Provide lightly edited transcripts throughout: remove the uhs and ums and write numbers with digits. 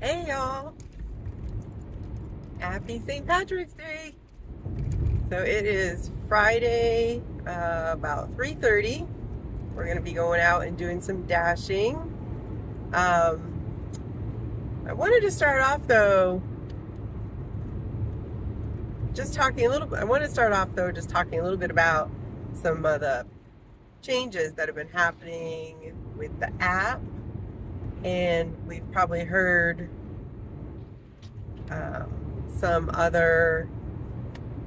Hey y'all, happy St. Patrick's Day. So it is Friday, about 3:30. We're going to be going out and doing some dashing. I wanted to start off though, just talking a little bit. I want to start off though, just talking a little bit about some of the changes that have been happening with the app. And we've probably heard some other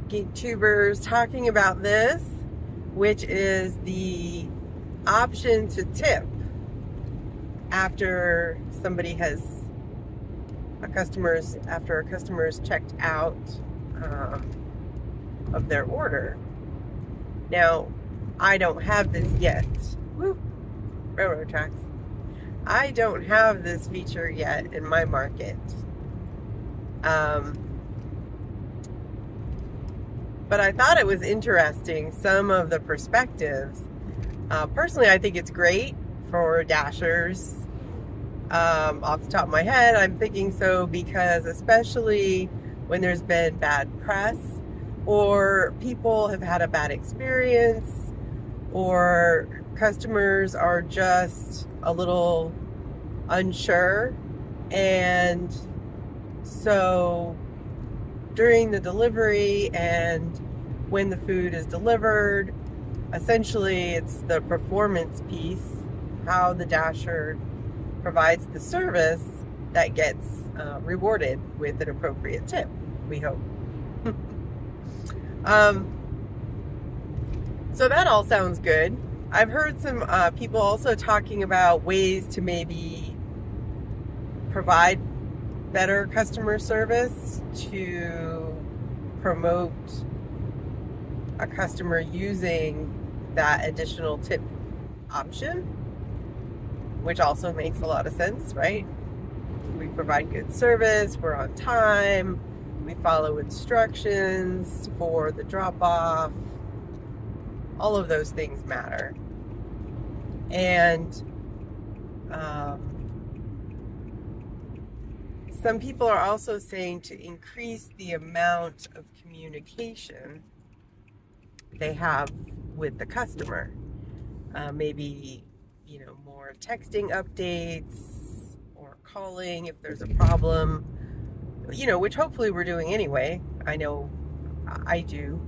geektubers talking about this, which is the option to tip after a customer's checked out of their order. Now, I don't have this yet. Woo, railroad tracks. I don't have this feature yet in my market. But I thought it was interesting, some of the perspectives. Personally, I think it's great for dashers. Off the top of my head, I'm thinking so because especially when there's been bad press or people have had a bad experience or customers are just a little unsure, and so during the delivery and when the food is delivered, essentially it's the performance piece, how the dasher provides the service, that gets rewarded with an appropriate tip, we hope. So that all sounds good. I've heard some people also talking about ways to maybe provide better customer service to promote a customer using that additional tip option, which also makes a lot of sense, right? We provide good service, we're on time, we follow instructions for the drop-off. All of those things matter. And some people are also saying to increase the amount of communication they have with the customer. Maybe, more texting updates or calling if there's a problem, which hopefully we're doing anyway. I know I do.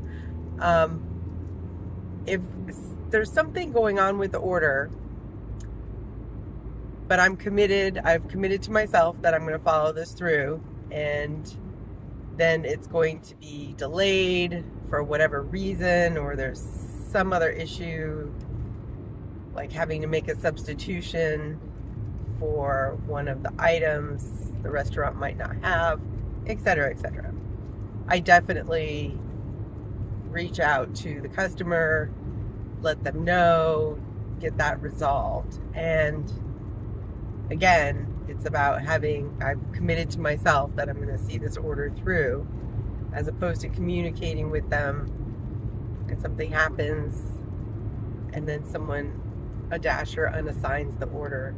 If there's something going on with the order, but I've committed to myself that I'm going to follow this through, and then it's going to be delayed for whatever reason, or there's some other issue, like having to make a substitution for one of the items the restaurant might not have, etc., etc. I definitely reach out to the customer, let them know, get that resolved. And again, it's about I've committed to myself that I'm going to see this order through, as opposed to communicating with them and something happens and then a dasher unassigns the order.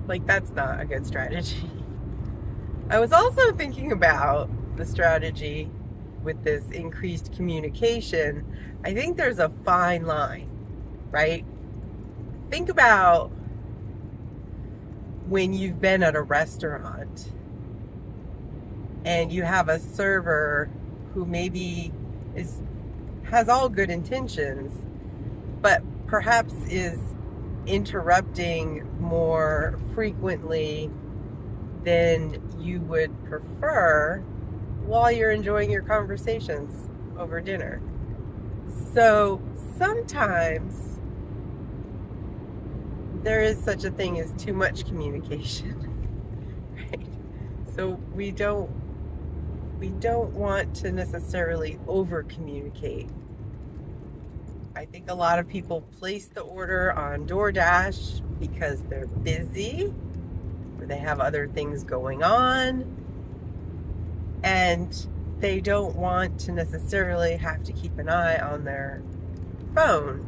Like, that's not a good strategy. I was also thinking about the strategy with this increased communication. I think there's a fine line, right? Think about when you've been at a restaurant and you have a server who maybe has all good intentions, but perhaps is interrupting more frequently than you would prefer while you're enjoying your conversations over dinner. So sometimes there is such a thing as too much communication, right? So we don't want to necessarily over communicate. I think a lot of people place the order on DoorDash because they're busy or they have other things going on, and they don't want to necessarily have to keep an eye on their phone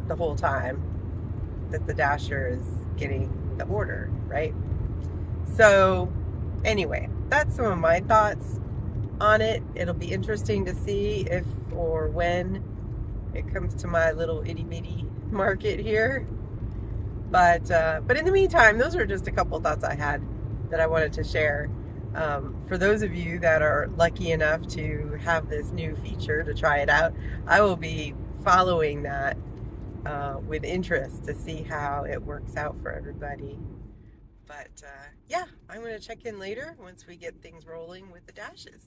the whole time that the dasher is getting the order, right? So anyway, that's some of my thoughts on it. It'll be interesting to see if or when it comes to my little itty bitty market here. But in the meantime, those are just a couple thoughts I had that I wanted to share. For those of you that are lucky enough to have this new feature to try it out, I will be following that with interest to see how it works out for everybody. But yeah, I'm going to check in later once we get things rolling with the dashes.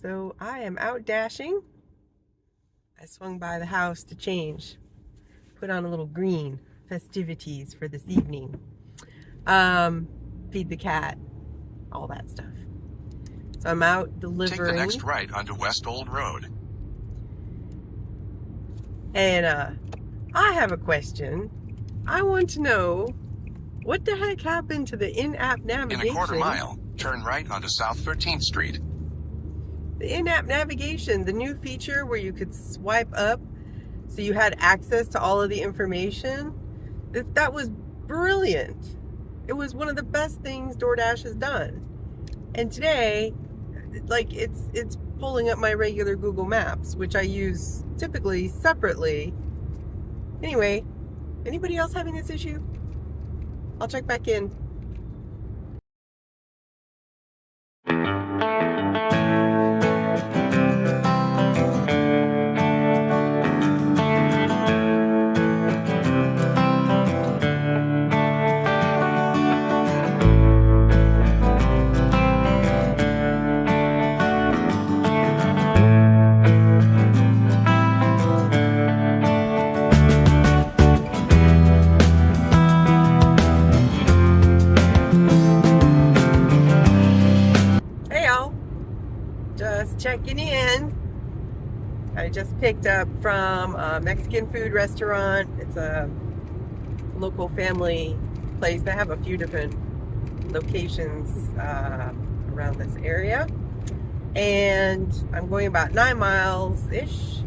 So I am out dashing. I swung by the house to change, put on a little green, festivities for this evening. Feed the cat, all that stuff. So I'm out delivering. Take the next right onto West Old Road. And I have a question. I want to know, what the heck happened to the in-app navigation? In a quarter mile, turn right onto South 13th Street. The in-app navigation, the new feature where you could swipe up so you had access to all of the information, that was brilliant. It was one of the best things DoorDash has done. And today, like, it's pulling up my regular Google Maps, which I use typically separately. Anyway, anybody else having this issue? I'll check back in. Checking in. I just picked up from a Mexican food restaurant. It's a local family place. They have a few different locations around this area. And I'm going about 9 miles-ish.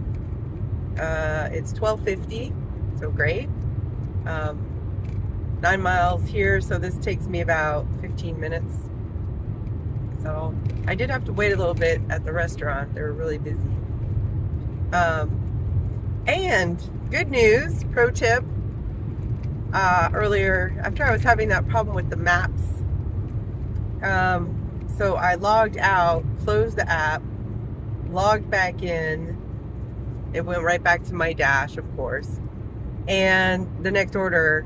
It's 12:50, so great. 9 miles here, so this takes me about 15 minutes. So I did have to wait a little bit at the restaurant. They were really busy. And good news, pro tip, earlier, after I was having that problem with the maps, so I logged out, closed the app, logged back in. It went right back to my dash, of course. And the next order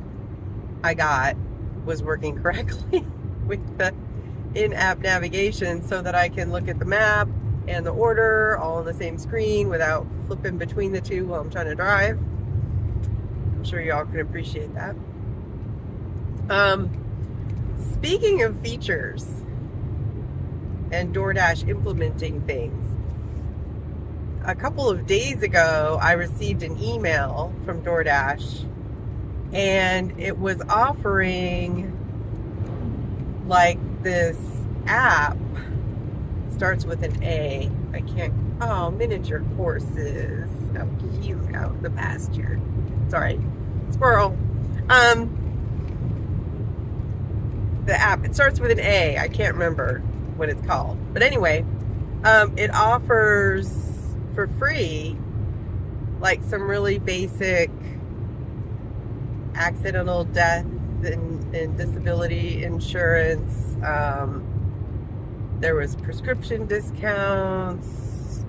I got was working correctly with the in-app navigation, so that I can look at the map and the order all on the same screen without flipping between the two while I'm trying to drive. I'm sure y'all can appreciate that. Speaking of features and DoorDash implementing things, a couple of days ago I received an email from DoorDash, and it was offering like this app. It starts with an A. I can't. Oh, miniature horses. How cute out in the pasture. Sorry, squirrel. The app. It starts with an A. I can't remember what it's called. But anyway, it offers for free like some really basic accidental death and disability insurance. There was prescription discounts.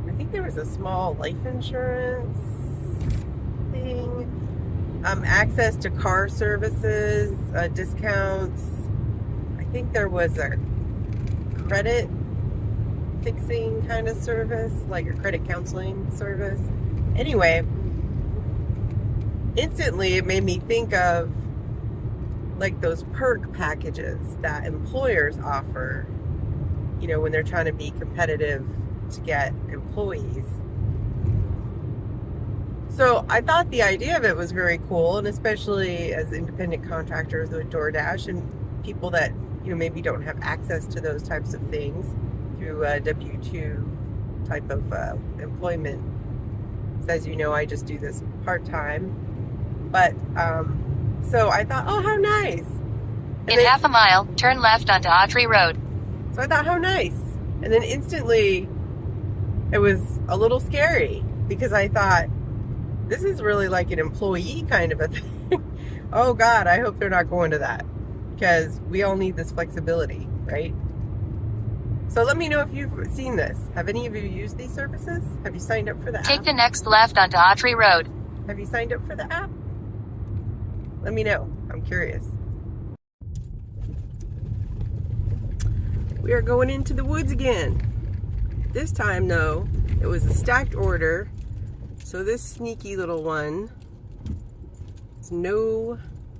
I think there was a small life insurance thing. Access to car services, discounts. I think there was a credit fixing kind of service, like a credit counseling service. Anyway, instantly it made me think of like those perk packages that employers offer, you know, when they're trying to be competitive to get employees. So I thought the idea of it was very cool, and especially as independent contractors with DoorDash and people that, you know, maybe don't have access to those types of things through a W-2 type of employment. Says, you know, I just do this part-time. But So I thought, oh, how nice. In half a mile, turn left onto Autry Road. So I thought, how nice. And then instantly, it was a little scary because I thought, this is really like an employee kind of a thing. Oh God, I hope they're not going to that, because we all need this flexibility, right? So let me know if you've seen this. Have any of you used these services? Have you signed up for the app? Take the next left onto Autry Road. Have you signed up for the app? Let me know. I'm curious. We are going into the woods again. This time, though, it was a stacked order. So this sneaky little one is no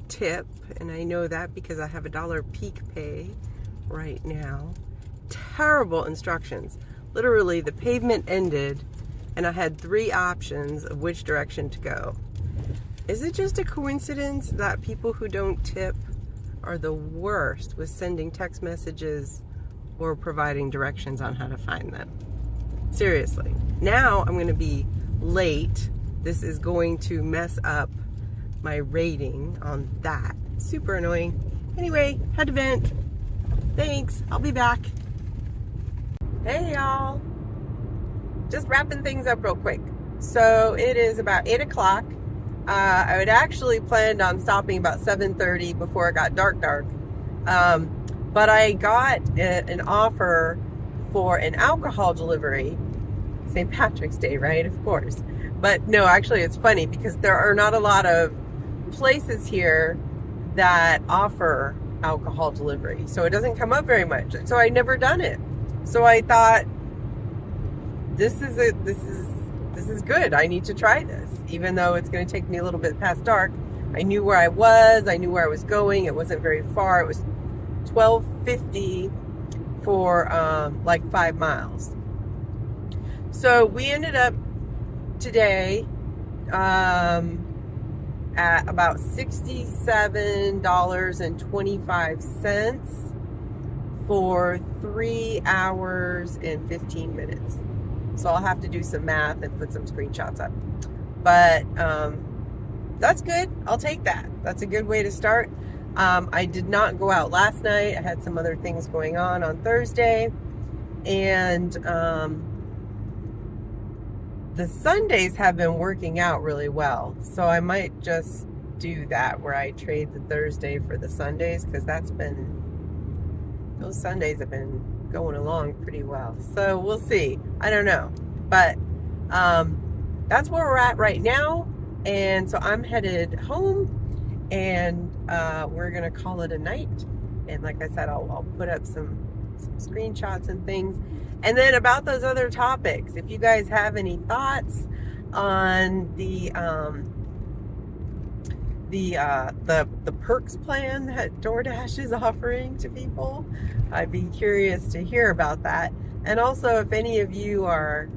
tip, and I know that because I have $1 peak pay right now. Terrible instructions. Literally, the pavement ended, and I had 3 options of which direction to go. Is it just a coincidence that people who don't tip are the worst with sending text messages or providing directions on how to find them? Seriously. Now I'm going to be late. This is going to mess up my rating on that. Super annoying. Anyway, had to vent. Thanks. I'll be back. Hey y'all. Just wrapping things up real quick. So it is about 8 o'clock. I had actually planned on stopping about 7:30 before it got dark. But I got an offer for an alcohol delivery. St. Patrick's Day, right? Of course. But no, actually it's funny because there are not a lot of places here that offer alcohol delivery. So it doesn't come up very much. So I never done it. So I thought, this is good. I need to try this, even though it's going to take me a little bit past dark. I knew where I was. I knew where I was going. It wasn't very far. It was $12.50 for like 5 miles. So we ended up today at about $67.25 for 3 hours and 15 minutes. So I'll have to do some math and put some screenshots up. But that's good. I'll take that. That's a good way to start. I did not go out last night. I had some other things going on Thursday. And the Sundays have been working out really well. So I might just do that where I trade the Thursday for the Sundays, because those Sundays have been going along pretty well. So we'll see. I don't know. But that's where we're at right now. And so I'm headed home, and we're going to call it a night. And like I said, I'll put up some screenshots and things. And then about those other topics, if you guys have any thoughts on the perks plan that DoorDash is offering to people, I'd be curious to hear about that. And also, if any of you are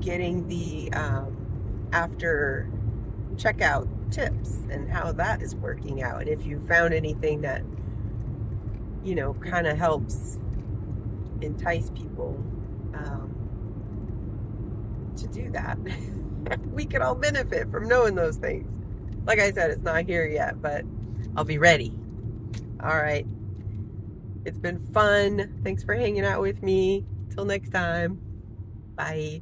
getting the after checkout tips and how that is working out, and if you found anything that kind of helps entice people to do that. We could all benefit from knowing those things. Like I said, it's not here yet, but I'll be ready. All right. It's been fun. Thanks for hanging out with me. Till next time. Bye.